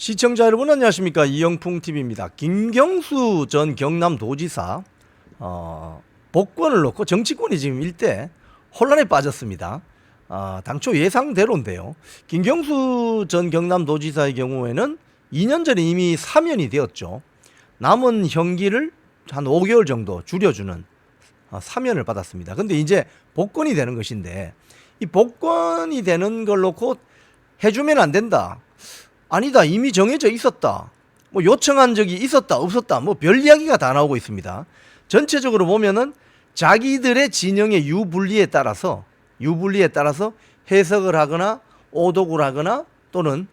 시청자 여러분 안녕하십니까, 이영풍TV입니다. 김경수 전 경남도지사 복권을 놓고 정치권이 지금 일대 혼란에 빠졌습니다. 당초 예상대로인데요. 김경수 전 경남도지사의 경우에는 2년 전에 이미 사면이 되었죠. 남은 형기를 한 5개월 정도 줄여주는 사면을 받았습니다. 근데 이제 복권이 되는 것인데, 이 복권이 되는 걸 놓고 해주면 안 된다, 아니다, 이미 정해져 있었다, 뭐 요청한 적이 있었다 없었다, 뭐 별 이야기가 다 나오고 있습니다. 전체적으로 보면은 자기들의 진영의 유불리에 따라서 해석을 하거나 오독을 하거나 또는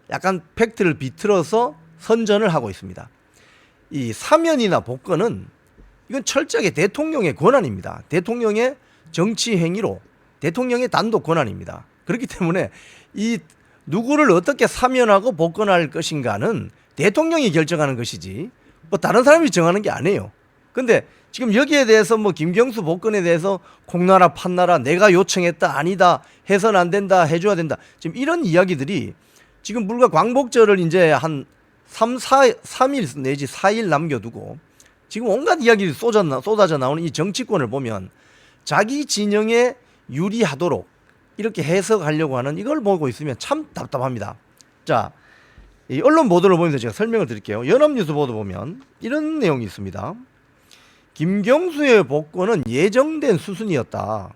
약간 팩트를 비틀어서 선전을 하고 있습니다. 이 사면이나 복권은 이건 철저하게 대통령의 권한입니다. 대통령의 정치 행위로 대통령의 단독 권한입니다. 그렇기 때문에 이 누구를 어떻게 사면하고 복권할 것인가는 대통령이 결정하는 것이지 뭐 다른 사람이 정하는 게 아니에요. 근데 지금 여기에 대해서 뭐 김경수 복권에 대해서 콩나라 판나라 내가 요청했다 아니다 해서는 안 된다 해줘야 된다, 지금 이런 이야기들이 지금 불과 광복절을 이제 한 3일 내지 4일 남겨두고 지금 온갖 이야기들이 쏟아져 나오는 이 정치권을 보면 자기 진영에 유리하도록 이렇게 해석하려고 하는 이걸 보고 있으면 참 답답합니다. 자, 이 언론 보도를 보면서 제가 설명을 드릴게요. 연합뉴스 보도 보면 이런 내용이 있습니다. 김경수의 복권은 예정된 수순이었다.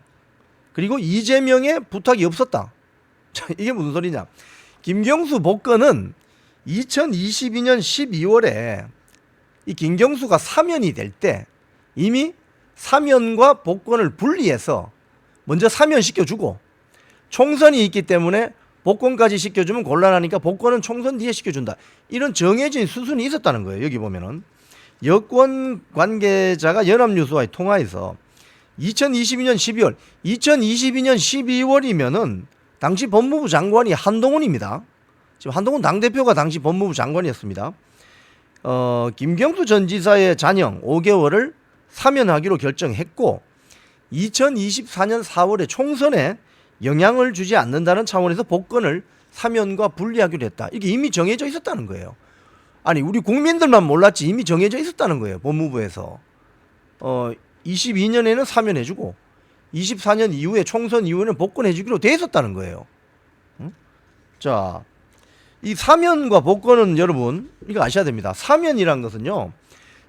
그리고 이재명의 부탁이 없었다. 자, 이게 무슨 소리냐? 김경수 복권은 2022년 12월에 이 김경수가 사면이 될 때 이미 사면과 복권을 분리해서 먼저 사면시켜주고 총선이 있기 때문에 복권까지 시켜주면 곤란하니까 복권은 총선 뒤에 시켜준다, 이런 정해진 수순이 있었다는 거예요. 여기 보면은 여권 관계자가 연합뉴스와의 통화에서 2022년 12월 2022년 12월이면은 당시 법무부 장관이 한동훈입니다. 지금 한동훈 당대표가 당시 법무부 장관이었습니다. 김경수 전 지사의 잔영 5개월을 사면하기로 결정했고 2024년 4월에 총선에 영향을 주지 않는다는 차원에서 복권을 사면과 분리하기로 했다. 이게 이미 정해져 있었다는 거예요. 아니, 우리 국민들만 몰랐지 이미 정해져 있었다는 거예요. 법무부에서 22년에는 사면해주고 24년 이후에 총선 이후에는 복권해주기로 돼 있었다는 거예요. 응? 자, 이 사면과 복권은 여러분 이거 아셔야 됩니다. 사면이란 것은요,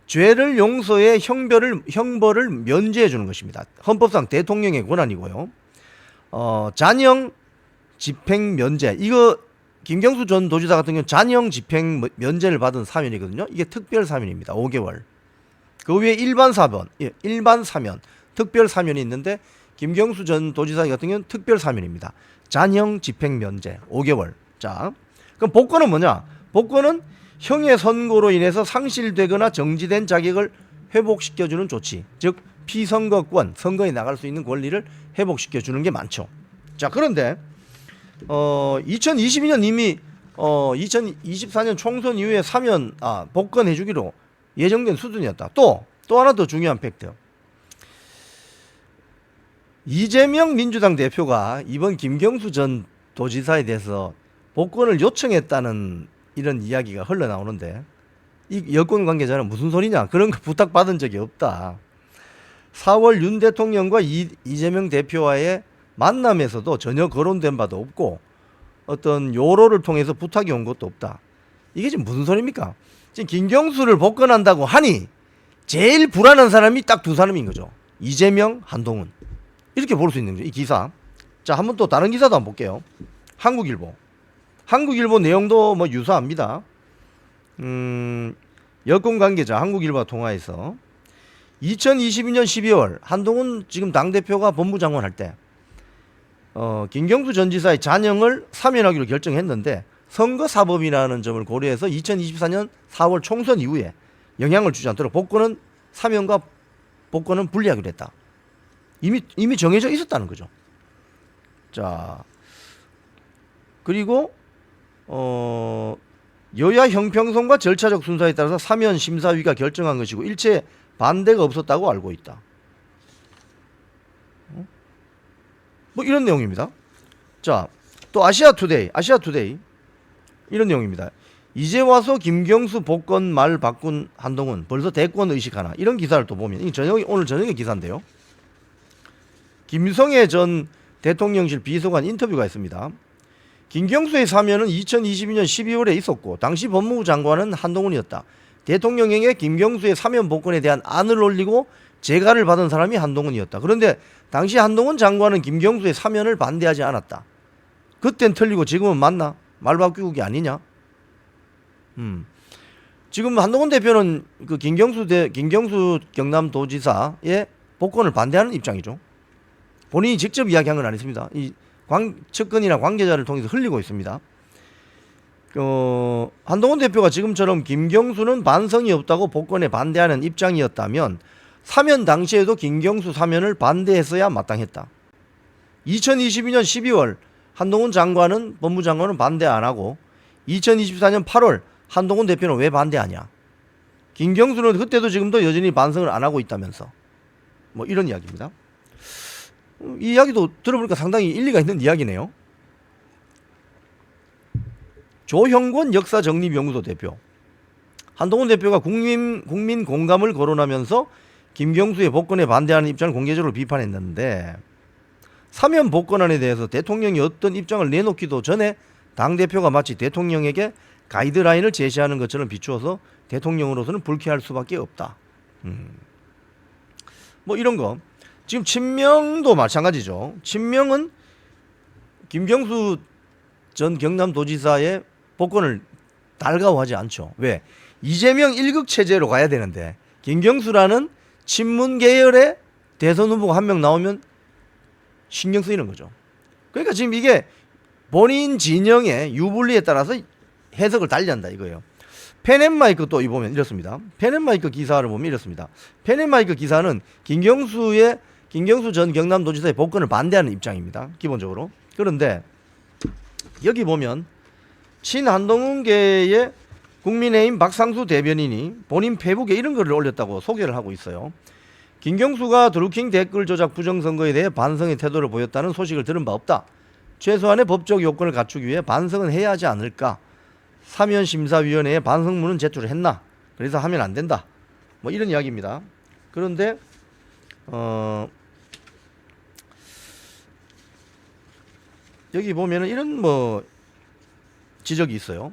죄를 용서해 형벌을 면제해 주는 것입니다. 헌법상 대통령의 권한이고요. 잔형 집행 면제, 이거 김경수 전 도지사 같은 경우는 잔형 집행 면제를 받은 사면이거든요. 이게 특별 사면입니다. 5개월. 그 위에 일반 사면, 특별 사면이 있는데 김경수 전 도지사 같은 경우는 특별 사면입니다. 잔형 집행 면제 5개월. 자, 그럼 복권은 뭐냐? 복권은 형의 선고로 인해서 상실되거나 정지된 자격을 회복시켜주는 조치, 즉 피선거권, 선거에 나갈 수 있는 권리를 회복시켜주는 게 많죠. 자, 그런데 2022년 이미 2024년 총선 이후에 사면 복권 해주기로 예정된 수준이었다. 또 하나 더 중요한 팩트. 이재명 민주당 대표가 이번 김경수 전 도지사에 대해서 복권을 요청했다는 이런 이야기가 흘러나오는데, 이 여권 관계자는 무슨 소리냐, 그런 거 부탁받은 적이 없다. 4월 윤 대통령과 이재명 대표와의 만남에서도 전혀 거론된 바도 없고 어떤 요로를 통해서 부탁이 온 것도 없다. 이게 지금 무슨 소리입니까? 지금 김경수를 복권한다고 하니 제일 불안한 사람이 딱 두 사람인 거죠. 이재명, 한동훈. 이렇게 볼 수 있는 거죠, 이 기사. 자, 한번 또 다른 기사도 한번 볼게요. 한국일보 내용도 뭐 유사합니다. 여권 관계자 한국일보와 통화해서 2022년 12월 한동훈 지금 당대표가 법무장관 할 때 김경수 전 지사의 잔영을 사면하기로 결정했는데 선거사법이라는 점을 고려해서 2024년 4월 총선 이후에 영향을 주지 않도록 복권은 사면과 복권은 분리하기로 했다. 이미 정해져 있었다는 거죠. 자, 그리고 여야 형평성과 절차적 순서에 따라서 사면 심사위가 결정한 것이고 일체 반대가 없었다고 알고 있다. 뭐 이런 내용입니다. 자, 또 아시아투데이 이런 내용입니다. 이제 와서 김경수 복권 말 바꾼 한동훈 벌써 대권 의식하나, 이런 기사를 또 보면, 이 오늘 저녁에 기사인데요. 김성애 전 대통령실 비서관 인터뷰가 있습니다. 김경수의 사면은 2022년 12월에 있었고 당시 법무부 장관은 한동훈이었다. 대통령에게 김경수의 사면 복권에 대한 안을 올리고 재가를 받은 사람이 한동훈이었다. 그런데 당시 한동훈 장관은 김경수의 사면을 반대하지 않았다. 그땐 틀리고 지금은 맞나? 말 바꾸기 아니냐? 지금 한동훈 대표는 그 김경수 경남도지사의 복권을 반대하는 입장이죠. 본인이 직접 이야기한 건 아니습니다. 이 측근이나 관계자를 통해서 흘리고 있습니다. 한동훈 대표가 지금처럼 김경수는 반성이 없다고 복권에 반대하는 입장이었다면 사면 당시에도 김경수 사면을 반대했어야 마땅했다. 2022년 12월 한동훈 장관은, 법무장관은 반대 안 하고 2024년 8월 한동훈 대표는 왜 반대하냐? 김경수는 그때도 지금도 여전히 반성을 안 하고 있다면서. 뭐 이런 이야기입니다. 이 이야기도 들어보니까 상당히 일리가 있는 이야기네요. 조형권 역사정립연구소 대표. 한동훈 대표가 국민 공감을 거론하면서 김경수의 복권에 반대하는 입장을 공개적으로 비판했는데, 사면 복권안에 대해서 대통령이 어떤 입장을 내놓기도 전에 당대표가 마치 대통령에게 가이드라인을 제시하는 것처럼 비추어서 대통령으로서는 불쾌할 수밖에 없다. 뭐 이런 거. 지금 친명도 마찬가지죠. 친명은 김경수 전 경남도지사의 복권을 달가워하지 않죠. 왜? 이재명 1급 체제로 가야 되는데 김경수라는 친문 계열의 대선 후보가 한 명 나오면 신경 쓰이는 거죠. 그러니까 지금 이게 본인 진영의 유불리에 따라서 해석을 달리한다 이거예요. 펜앤마이크 또 보면 이렇습니다. 펜앤마이크 기사를 보면 이렇습니다. 펜앤마이크 기사는 김경수 전 경남도지사의 복권을 반대하는 입장입니다. 기본적으로. 그런데 여기 보면 친한동훈계의 국민의힘 박상수 대변인이 본인 페이북에 이런 글을 올렸다고 소개를 하고 있어요. 김경수가 드루킹 댓글 조작 부정선거에 대해 반성의 태도를 보였다는 소식을 들은 바 없다. 최소한의 법적 요건을 갖추기 위해 반성은 해야 하지 않을까. 사면심사위원회에 반성문은 제출을 했나. 그래서 하면 안 된다. 뭐 이런 이야기입니다. 그런데 여기 보면은 이런 뭐 지적이 있어요.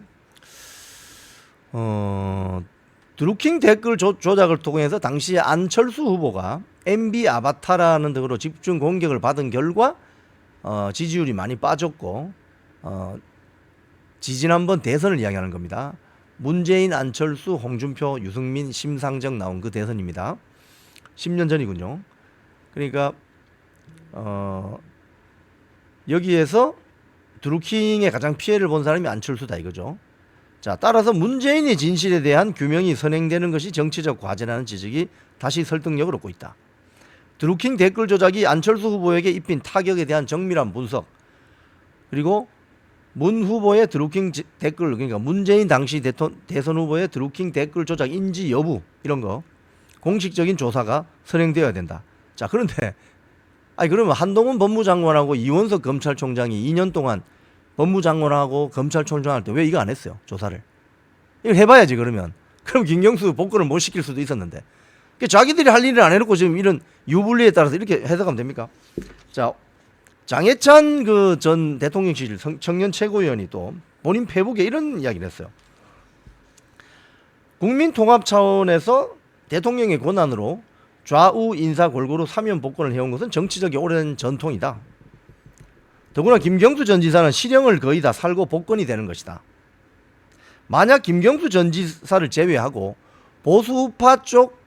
드루킹 댓글 조작을 통해서 당시 안철수 후보가 MB 아바타라는 등으로 집중 공격을 받은 결과 지지율이 많이 빠졌고 지지난번 대선을 이야기하는 겁니다. 문재인, 안철수, 홍준표, 유승민, 심상정 나온 그 대선입니다. 10년 전이군요. 그러니까 여기에서 드루킹의 가장 피해를 본 사람이 안철수다 이거죠. 자, 따라서 문재인의 진실에 대한 규명이 선행되는 것이 정치적 과제라는 지적이 다시 설득력을 얻고 있다. 드루킹 댓글 조작이 안철수 후보에게 입힌 타격에 대한 정밀한 분석, 그리고 문 후보의 드루킹 댓글, 그러니까 문재인 당시 대선 후보의 드루킹 댓글 조작 인지 여부, 이런 거 공식적인 조사가 선행되어야 된다. 자, 그런데 그러면 한동훈 법무장관하고 이원석 검찰총장이 2년 동안 법무장관하고 검찰총장 할 때 왜 이거 안 했어요? 조사를. 이걸 해봐야지 그러면. 그럼 김경수 복권을 못 시킬 수도 있었는데. 자기들이 할 일을 안 해놓고 지금 이런 유불리에 따라서 이렇게 해석하면 됩니까? 자, 장해찬 그 전 대통령실 청년 최고위원이 또 본인 페이북에 이런 이야기를 했어요. 국민 통합 차원에서 대통령의 권한으로 좌우 인사 골고루 사면 복권을 해온 것은 정치적인 오랜 전통이다. 더구나 김경수 전 지사는 실형을 거의 다 살고 복권이 되는 것이다. 만약 김경수 전 지사를 제외하고 보수파 쪽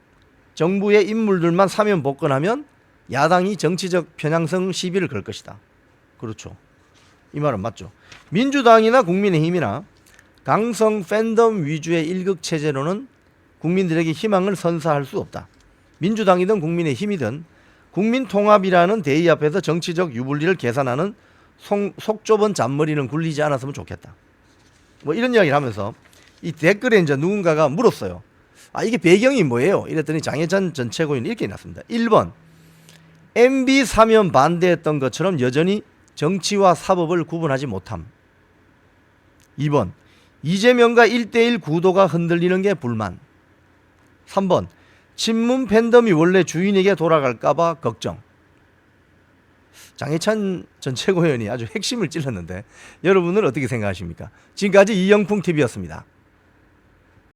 정부의 인물들만 사면 복권하면 야당이 정치적 편향성 시비를 걸 것이다. 그렇죠. 이 말은 맞죠. 민주당이나 국민의힘이나 강성 팬덤 위주의 일극 체제로는 국민들에게 희망을 선사할 수 없다. 민주당이든 국민의힘이든 국민통합이라는 대의 앞에서 정치적 유불리를 계산하는 속 좁은 잔머리는 굴리지 않았으면 좋겠다. 뭐 이런 이야기를 하면서 이 댓글에 이제 누군가가 물었어요. 이게 배경이 뭐예요? 이랬더니 장해찬 전 최고위원이 이렇게 해놨습니다. 1번, MB 사면 반대했던 것처럼 여전히 정치와 사법을 구분하지 못함. 2번, 이재명과 1대1 구도가 흔들리는 게 불만. 3번 친문 팬덤이 원래 주인에게 돌아갈까봐 걱정. 장해찬 전 최고위원이 아주 핵심을 찔렀는데 여러분은 어떻게 생각하십니까? 지금까지 이영풍TV였습니다.